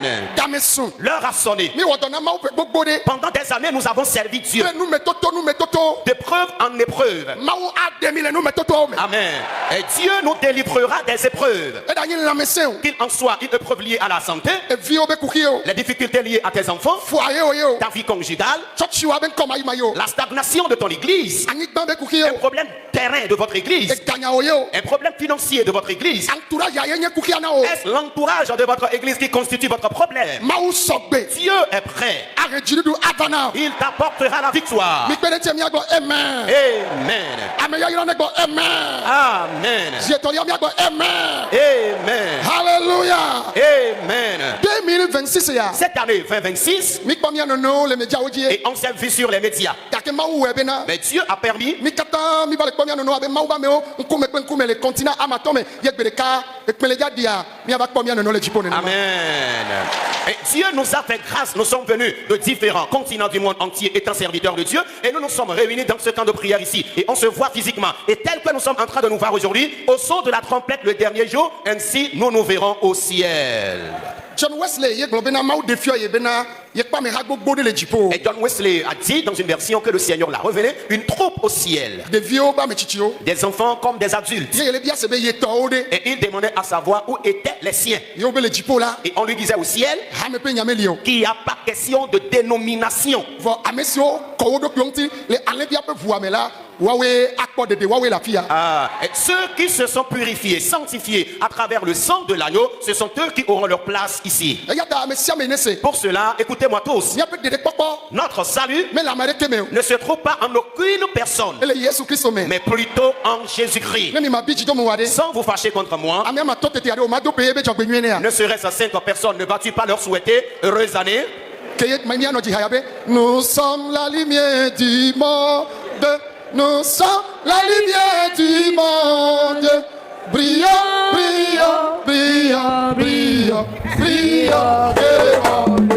L'heure a sonné. Pendant des années, nous avons servi Dieu. D'épreuve en épreuve. Amen. Et Dieu nous délivrera des épreuves. Qu'il en soit une épreuve liée à la santé, les difficultés liées à tes enfants, ta vie conjugale, la stagnation de ton église, un problème terrain de votre église, un problème financier de votre église. Est-ce l'entourage de votre église qui constitue votre problème? Dieu est prêt. Il t'apportera la victoire. Amen. Amen. Amen. Amen. Alléluia. Amen. 2026. Cette année 2026, et on s'est vu sur les médias. Mais Dieu a permis. Amen. Et Dieu nous a fait grâce. Nous sommes venus de différents continents du monde entier étant serviteurs de Dieu. Et nous nous sommes réunis dans ce temps de prière ici. Et on se voit physiquement. Et tel que nous sommes en train de nous voir aujourd'hui, au son de la trompette le dernier jour, ainsi nous nous verrons au ciel. John Wesley Et John Wesley a dit dans une version que le Seigneur l'a révélé, une troupe au ciel. Des enfants comme des adultes. Et il demandait à savoir où étaient les siens. Et on lui disait au ciel qu'il n'y a pas question de dénomination. Et ceux qui se sont purifiés, sanctifiés à travers le sang de l'agneau, ce sont eux qui auront leur place ici. Pour cela, écoutez-moi tous. Notre salut ne se trouve pas en aucune personne, mais plutôt en Jésus-Christ. Sans vous fâcher contre moi, ne serait-ce à 5 personnes, ne vas-tu pas leur souhaiter heureuse année? Nous sommes la lumière du monde. Nous sommes la lumière du monde. Brillons, brillons, brillons, brillons, brillons devant.